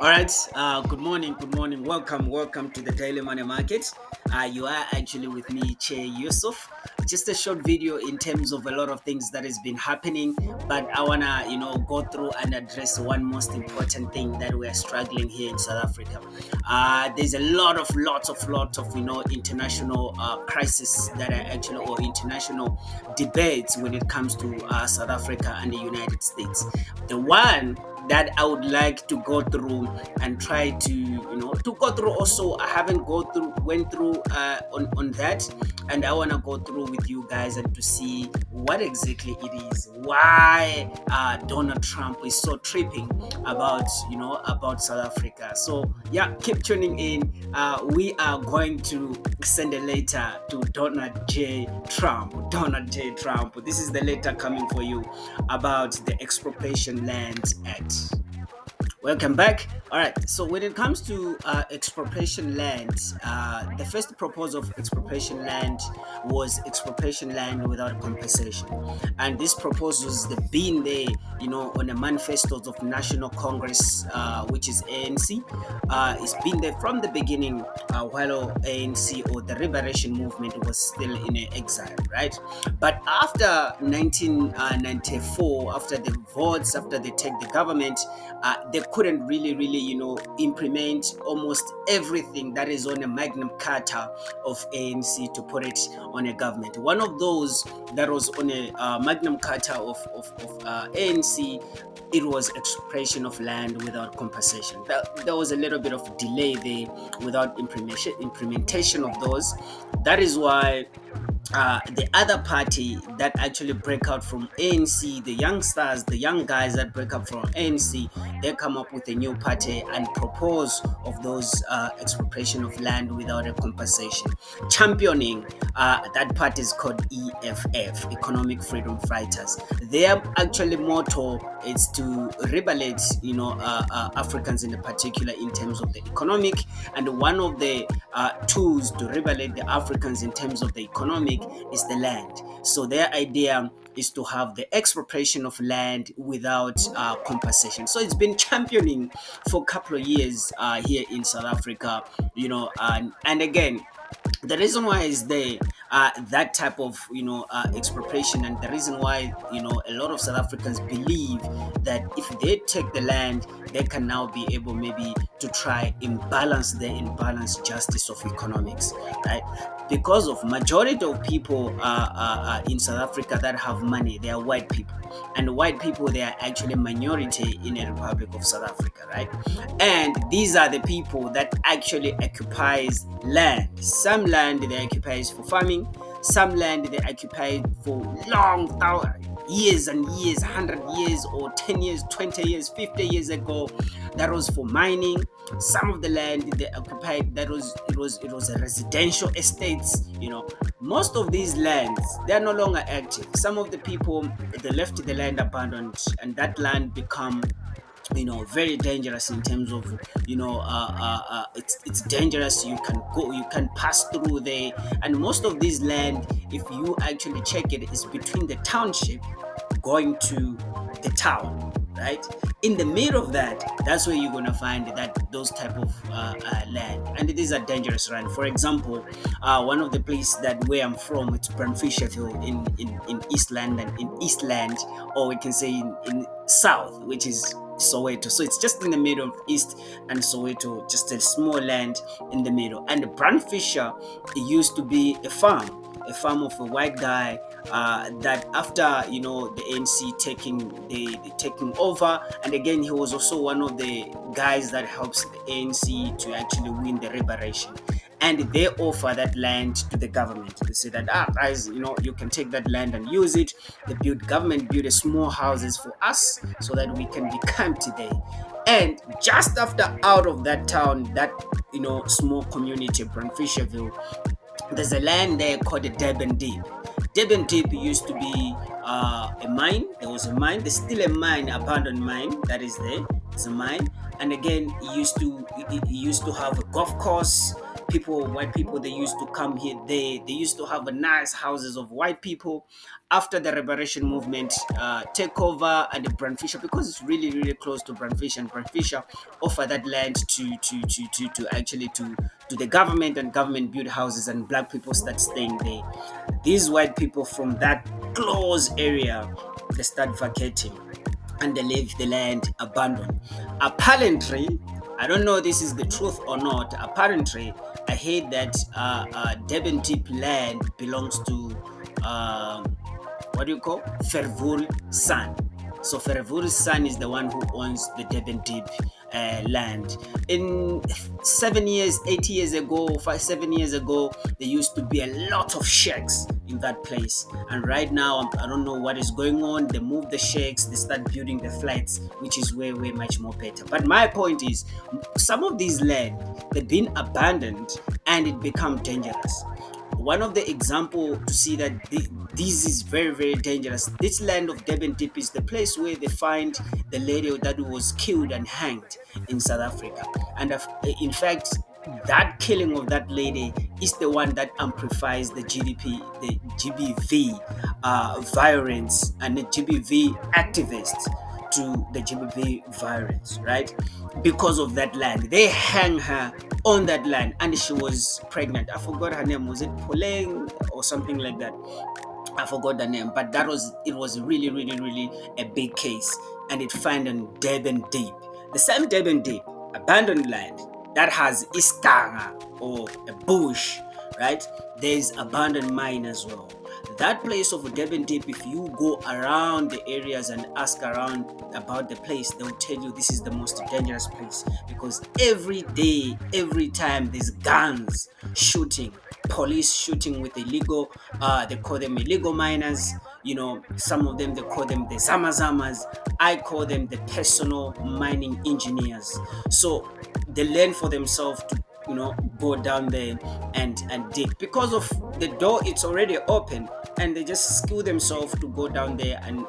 All right. Good morning. Good morning. Welcome to the Daily Money Market. You are actually with me, Che Yusuf. Just a short video in terms of a lot of things that has been happening, but I wanna, go through and address one most important thing that we are struggling here in South Africa. There's a lots of international crisis that are actually or international debates when it comes to South Africa and the United States. The one that I would like to go through and try to go through. Also, I haven't went through on that, and I want to go through with you guys and to see what exactly it is, why Donald Trump is so tripping about South Africa. So yeah, keep tuning in. We are going to send a letter to Donald J Trump. This is the letter coming for you about the Expropriation Land Act. Welcome back. All right. So when it comes to expropriation land, the first proposal of expropriation land was expropriation land without compensation, and this proposal has been there, on the manifestos of National Congress, which is ANC. It's been there from the beginning, while ANC or the liberation movement was still in exile, right? But after 1994, after the votes, after they take the government, they couldn't really, implement almost everything that is on a Magnum Carta of ANC to put it on a government. One of those that was on a Magnum Carta of ANC, it was expropriation of land without compensation. There was a little bit of delay there without implementation of those. That is why the other party that actually break out from ANC, the youngsters, the young guys that break up from ANC, they come up with a new party and propose of those expropriation of land without a compensation. Championing that party is called EFF, Economic Freedom Fighters. Their actually motto is to liberate, Africans in particular in terms of the economic, and one of the tools to liberate the Africans in terms of the economic is the land. So their idea is to have the expropriation of land without compensation. So it's been championing for a couple of years here in South Africa, and again, the reason why is there that type of expropriation, and the reason why a lot of South Africans believe that if they take the land, they can now be able maybe to try imbalance the imbalance justice of economics, right? Because of majority of people in South Africa that have money, they are white people, and white people, they are actually minority in the Republic of South Africa, right? And these are the people that actually occupies land. Some land they occupy for farming, some land they occupy for years and years, 100 years or 10 years, 20 years, 50 years ago, that was for mining. Some of the land they occupied, that was it was a residential estates. Most of these lands, they are no longer active. Some of the people, they left the land abandoned, and that land become very dangerous in terms of it's dangerous. You can pass through there, and most of these land, if you actually check it, is between the township going to the town, right? In the middle of that, that's where you're gonna find that those type of land, and it is a dangerous land. For example, one of the places that where I'm from, it's Brandfisherville in East London, in Eastland, or we can say in South, which is Soweto. So it's just in the middle of East and Soweto, just a small land in the middle. And Brandfisher, it used to be a farm of a white guy that after the ANC taking over, and again he was also one of the guys that helps the ANC to actually win the liberation. And they offer that land to the government. They say that guys, you can take that land and use it. The government build a small houses for us so that we can be camped today. And just after out of that town, that small community, Brandfisherville, there's a land there called the Durban Deep. Durban Deep used to be a mine. There was a mine. There's still a mine, abandoned mine that is there. It's a mine, and again, it used to have a golf course. White people, they used to come here. They used to have a nice houses of white people. After the liberation movement take over, and the Brand Fisher, because it's really really close to Brand Fisher, and Brand Fisher offer that land to actually to the government, and government build houses, and black people start staying there. These white people from that close area, they start vacating, and they leave the land abandoned. Apparently, I don't know this is the truth or not. Apparently, I heard that Devon Deep land belongs to what do you call Fervul San. So Fervul San is the one who owns the Devon Deep land. In 7 years, 8 years ago, 7 years ago, there used to be a lot of shacks in that place. And right now, I don't know what is going on. They move the shacks, they start building the flats, which is way much more better. But my point is, some of these land, they've been abandoned, and it become dangerous. One of the example to see that this is very dangerous. This land of Devon Deep is the place where they find the lady that was killed and hanged in South Africa. And in fact, that killing of that lady is the one that amplifies the GBV violence, and the GBV activists to the GBV violence, right? Because of that land, they hang her on that land, and she was pregnant. I forgot her name. Was it Pauline or something like that? I forgot the name, but it was really a big case, and it found on Durban Deep, the same Durban Deep, abandoned land that has iskanga or a bush, right? There's abandoned mine as well. That place of Durban Deep, if you go around the areas and ask around about the place, they'll tell you this is the most dangerous place, because every day, every time, there's guns shooting, police shooting with illegal, they call them illegal miners. Some of them, they call them the zamazamas. I call them the personal mining engineers. So they learn for themselves to go down there and dig, because of the door, it's already open, and they just skill themselves to go down there and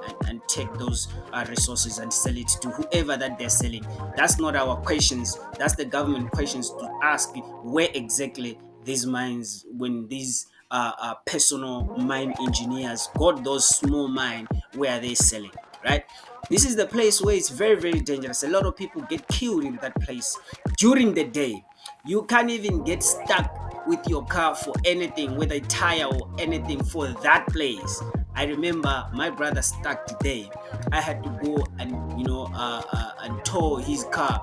take those resources and sell it to whoever that they're selling. That's not our questions, that's the government questions to ask: where exactly these mines, when these personal mine engineers got those small mine, where are they selling, right? This is the place where it's very dangerous. A lot of people get killed in that place during the day. You can't even get stuck with your car for anything, whether a tire or anything, for that place. I remember my brother stuck today. I had to go and tow his car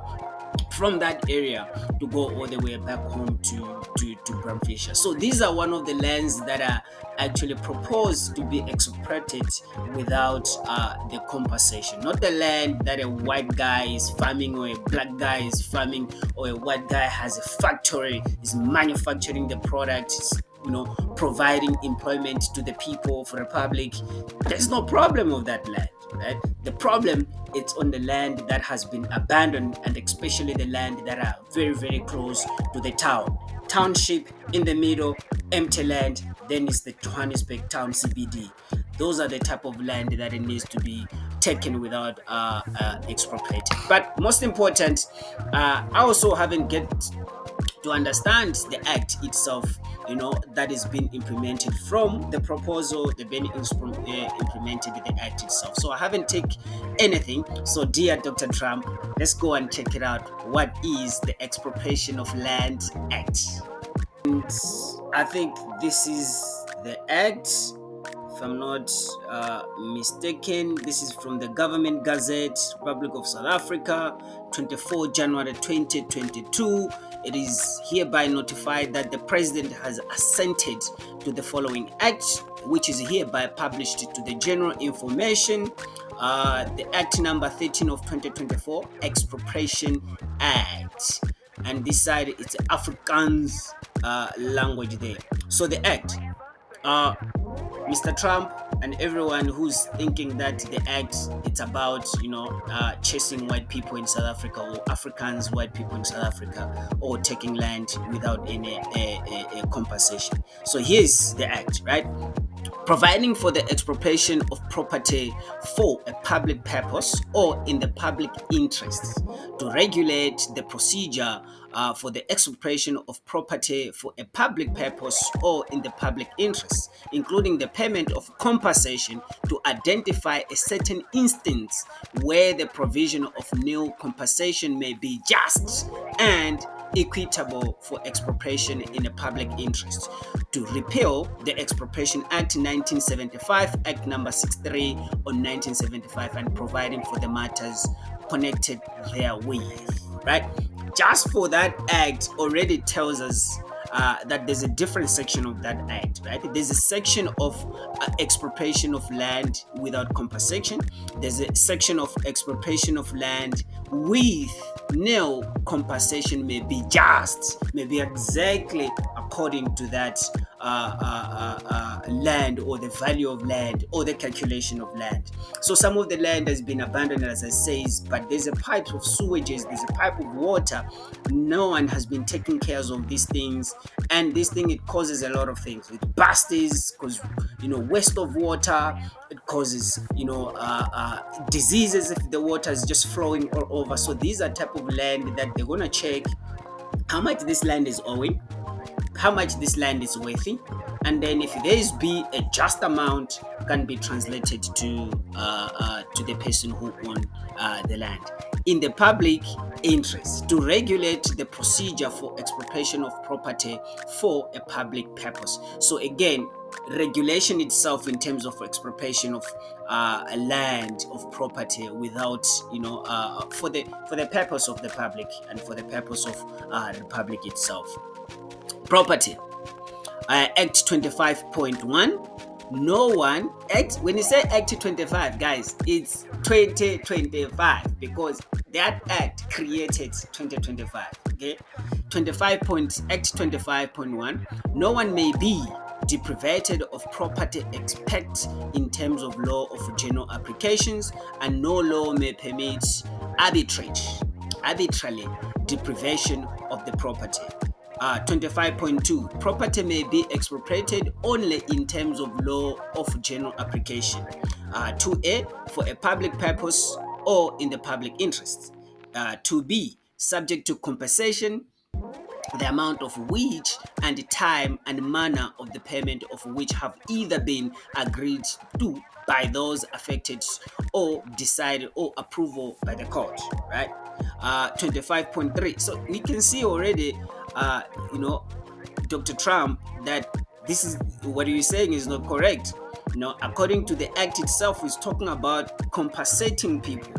from that area to go all the way back home to Bram Fisher. So these are one of the lands that are actually proposed to be expropriated without the compensation. Not the land that a white guy is farming, or a black guy is farming, or a white guy has a factory, is manufacturing the product, is providing employment to the people, for the public. There's no problem of that land, right? The problem, it's on the land that has been abandoned, and especially the land that are very close to the township in the middle, empty land. Then it's the Johannesburg town CBD. Those are the type of land that it needs to be taken without expropriating. But most important, I also haven't get to understand the act itself, that is being implemented from the proposal, the being implemented the act itself. So I haven't taken anything. So dear Dr. Trump, let's go and check it out. What is the Expropriation of Land Act? And I think this is the act, if I'm not mistaken. This is from the Government Gazette, Republic of South Africa, 24 January 2022. It is hereby notified that the President has assented to the following act, which is hereby published to the general information. The Act number 13 of 2024, Expropriation Act. And this side, it's Afrikaans language there. So the act, Mr. Trump and everyone who's thinking that the act, it's about chasing white people in South Africa, or Africans, white people in South Africa, or taking land without any compensation. So here's the act, right? providing for the expropriation of property for a public purpose or in the public interest, to regulate the procedure for the expropriation of property for a public purpose or in the public interest, including the payment of compensation, to identify a certain instance where the provision of new compensation may be just and equitable for expropriation in a public interest, to repeal the Expropriation Act 1975, Act number 63 on 1975, and providing for the matters connected therewith. Right? Just for that act already tells us that there's a different section of that act, right? There's a section of expropriation of land without compensation. There's a section of expropriation of land with no compensation, may be just, may be exactly according to that land or the value of land or the calculation of land. So some of the land has been abandoned, as I says, but there's a pipe of sewages, there's a pipe of water. No one has been taking care of these things, and this thing, it causes a lot of things. It bursts because waste of water. It causes diseases if the water is just flowing all over. So these are type of land that they're gonna check how much this land is owing, how much this land is worthy, and then if there is be a just amount, can be translated to the person who owned the land in the public interest, to regulate the procedure for expropriation of property for a public purpose. So again, regulation itself in terms of expropriation of land, of property, without for the purpose of the public and for the purpose of the public itself. Property Act 25.1. No one act, when you say Act 25, guys, it's 2025 because that act created 2025. Okay, Act 25.1. No one may be deprived of property except in terms of law of general applications, and no law may permit arbitrarily deprivation of the property. 25.2. Property may be expropriated only in terms of law of general application. 2A. For a public purpose or in the public interest. 2B. Subject to compensation, the amount of which and the time and manner of the payment of which have either been agreed to by those affected or decided or approval by the court, right? 25.3. So we can see already, Dr. Trump, that this is what you're saying is not correct. According to the act itself, is talking about compensating people.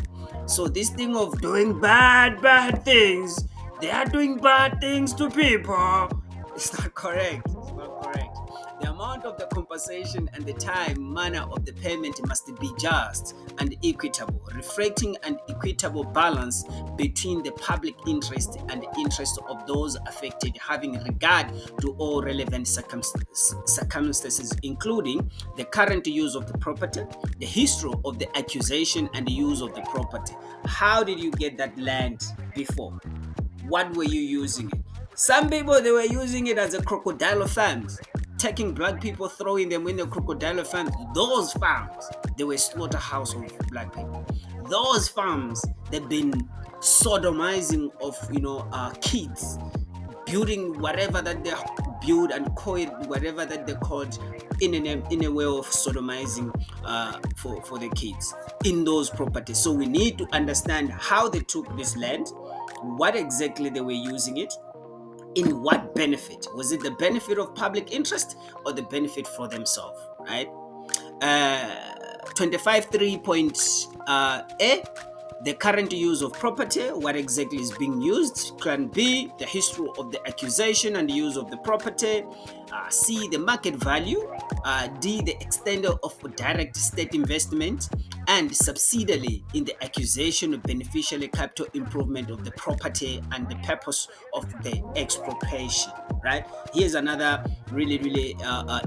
So this thing of doing bad things, they are doing bad things to people. It's not correct. It's not correct. The amount of the compensation and the time, manner of the payment must be just and equitable, reflecting an equitable balance between the public interest and the interest of those affected, having regard to all relevant circumstances, including the current use of the property, the history of the accusation and the use of the property. How did you get that land before? What were you using it? Some people, they were using it as a crocodile farms, taking black people, throwing them in the crocodile farms. Those farms, they were slaughterhouse of black people. Those farms, they've been sodomizing of kids, building whatever that they build and call it whatever that they called in a way of sodomizing for the kids in those properties. So we need to understand how they took this land, what exactly they were using it, in what benefit. Was it the benefit of public interest or the benefit for themselves, right? 25.3.A, the current use of property, what exactly is being used. Can be the history of the accusation and the use of the property. C, the market value. D, the extent of direct state investment and subsidiary in the accusation of beneficial capital improvement of the property and the purpose of the expropriation, right? Here's another really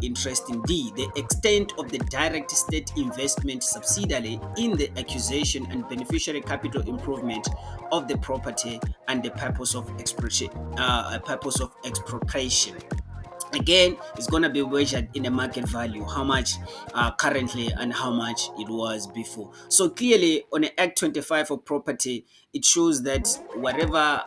interesting. D, the extent of the direct state investment subsidiary in the accusation and beneficiary capital improvement of the property and the purpose of expropriation. Again, it's going to be measured in a market value, how much currently and how much it was before. So clearly on the Act 25 of property, it shows that whatever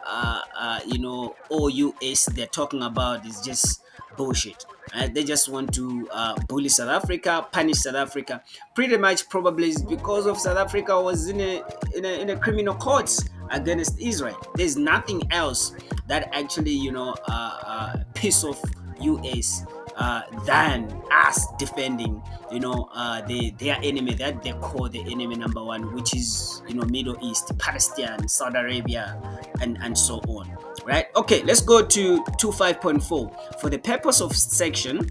OUS they're talking about is just bullshit. They just want to bully South Africa, punish South Africa. Pretty much, probably is because of South Africa was in a criminal courts against Israel. There's nothing else that actually piece of US than us defending their enemy that they call the enemy number one, which is Middle East, Palestine, Saudi Arabia, and so on. Right? Okay, let's go to 25.4. For the purpose of section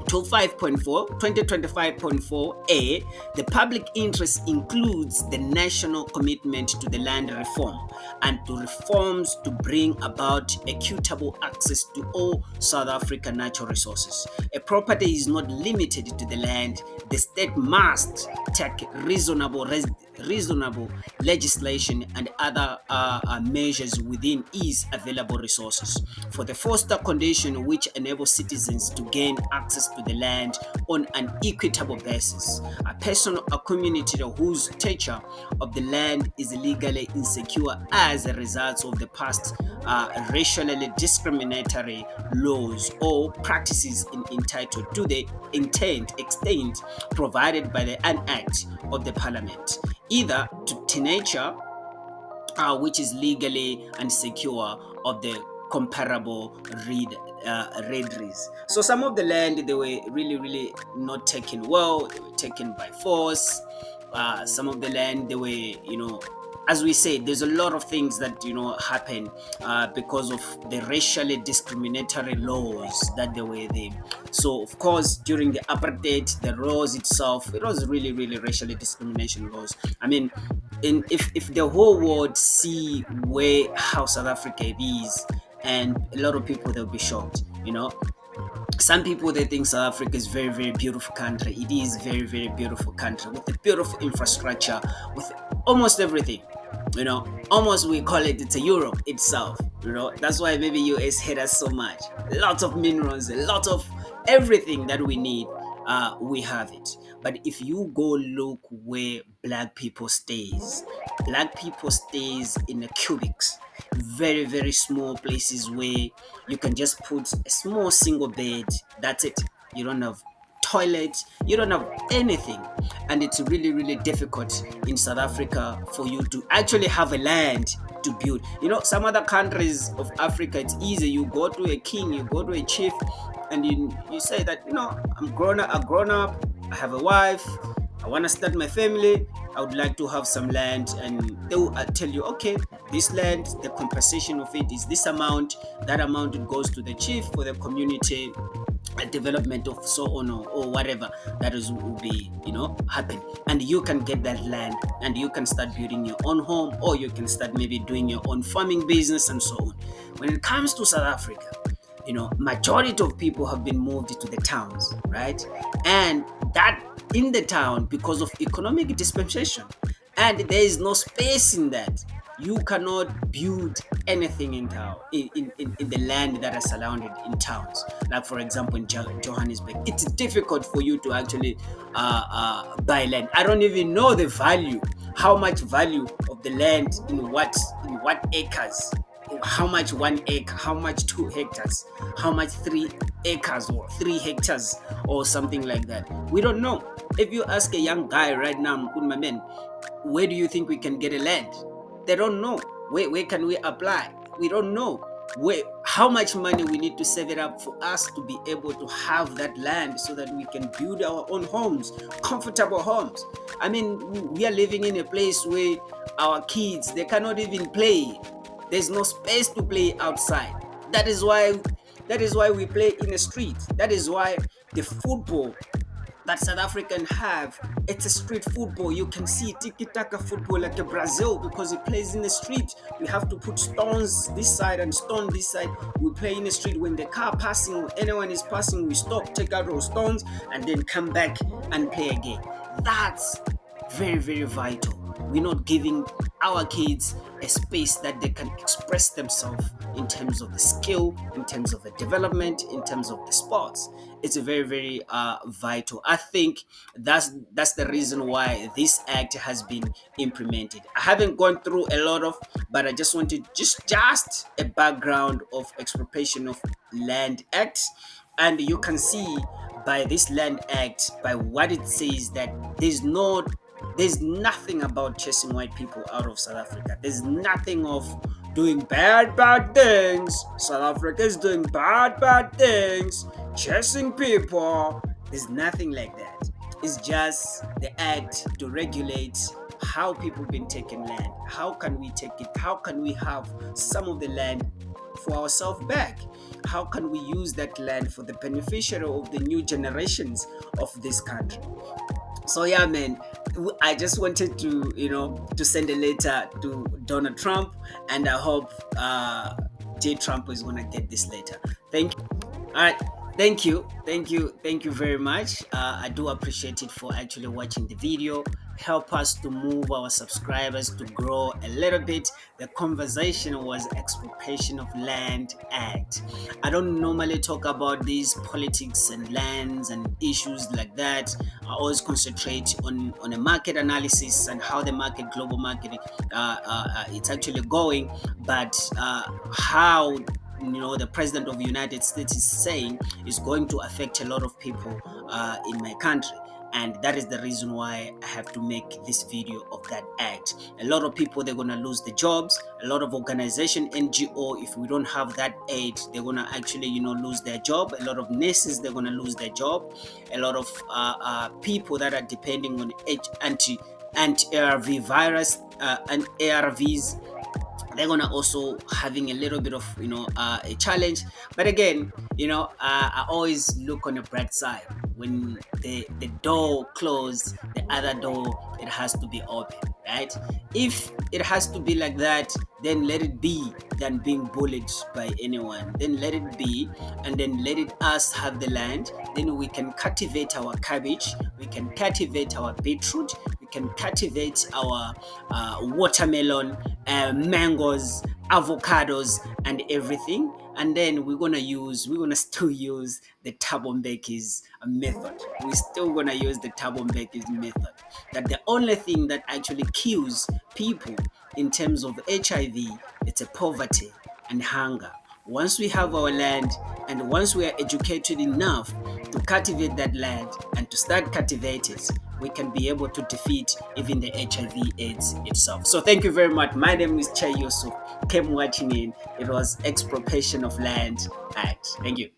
2025.4a, the public interest includes the national commitment to the land reform and to reforms to bring about equitable access to all South African natural resources. A property is not limited to the land. The state must take reasonable legislation and other measures within its available resources for the foster condition which enables citizens to gain access to the land on an equitable basis. A person or community whose tenure of the land is legally insecure as a result of the past racially discriminatory laws or practices entitled to the extent provided by the an act of the parliament, either to nature which is legally unsecure of the comparable redress. So some of the land they were really not taken well, they were taken by force. Some of the land they were, as we say, there's a lot of things that happen because of the racially discriminatory laws that they were there. So of course during the apartheid, the laws itself, it was really racially discrimination laws. I mean, if the whole world see where how South Africa is, and a lot of people they'll be shocked. Some people they think South Africa is very beautiful country. It is very beautiful country with a beautiful infrastructure, with almost everything. Almost we call it's a Europe itself. That's why maybe US hate us so much. Lots of minerals, a lot of everything that we need. We have it. But if you go look where black people stays in the cubics, very small places where you can just put a small single bed. That's it. You don't have toilets, you don't have anything, and it's really difficult in South Africa for you to actually have a land to build. Some other countries of Africa, it's easy. You go to a king, you go to a chief, and you say that I'm grown up, I have a wife, I want to start my family, I would like to have some land, and they will tell you, okay, this land, the compensation of it is this amount. That amount it goes to the chief for the community development of so on or whatever that is will be happen, and you can get that land and you can start building your own home, or you can start maybe doing your own farming business and so on. When it comes to South Africa, majority of people have been moved to the towns, right? And that in the town, because of economic dispensation, and there is no space in that, you cannot build anything in town, in the land that are surrounded in towns. Like for example in Johannesburg, it's difficult for you to actually buy land. I don't even know the value, how much value of the land in what acres, how much 1 acre, how much 2 hectares, how much 3 acres or 3 hectares or something like that. We don't know. If you ask a young guy right now, my man, where do you think we can get a land? They don't know. Where can we apply? We don't know. How much money we need to save it up for us to be able to have that land so that we can build our own homes, comfortable homes. I mean, we are living in a place where our kids, they cannot even play. There's no space to play outside. That is why we play in the street. That is why the football that South African have, it's a street football. You can see tiki-taka football like a Brazil, because it plays in the street. We have to put stones this side and stone this side. We play in the street. When the car passing or anyone is passing, we stop, take out those stones, and then come back and play again. That's very vital. We're not giving our kids a space that they can express themselves in terms of the skill, in terms of the development, in terms of the sports. It's a very, very vital. I think that's the reason why this act has been implemented. I haven't gone through a lot of, but I just wanted just a background of expropriation of land act, and you can see by this land act, by what it says, that there's nothing about chasing white people out of South Africa. There's nothing of doing bad things. South Africa is doing bad things, chasing people. There's nothing like that. It's just the act to regulate how people been taking land. How can we take it? How can we have some of the land for ourselves back? How can we use that land for the beneficiary of the new generations of this country? So yeah, man, I just wanted to, to send a letter to Donald Trump, and I hope J Trump is gonna get this letter. Thank you. All right. Thank you very much. I do appreciate it for actually watching the video. Help us to move our subscribers to grow a little bit. The conversation was Expropriation of Land Act. I don't normally talk about these politics and lands and issues like that. I always concentrate on a market analysis and how the market, global market, it's actually going, but how the president of the United States is saying is going to affect a lot of people in my country. And that is the reason why I have to make this video of that act. A lot of people, they're gonna lose the jobs. A lot of organization, NGO, if we don't have that aid, they're gonna actually lose their job. A lot of nurses, they're gonna lose their job. A lot of people that are depending on anti-ARV virus and ARVs, they're gonna also having a little bit of a challenge. But again, I always look on the bright side. When the door closed, the other door, it has to be open, right? If it has to be like that, then let it be, than being bullied by anyone. Then let it be, and then let it us have the land. Then we can cultivate our cabbage, we can cultivate our beetroot, we can cultivate our watermelon, mangoes, avocados, and everything. And then we're gonna still use the Thabo method. We're still gonna use the Thabo method. That the only thing that actually kills people in terms of HIV, it's a poverty and hunger. Once we have our land, and once we are educated enough to cultivate that land and to start cultivate it, we can be able to defeat even the HIV/AIDS itself. So thank you very much. My name is Chai Yusuf. Came watching in. It was Expropriation of Land Act. Thank you.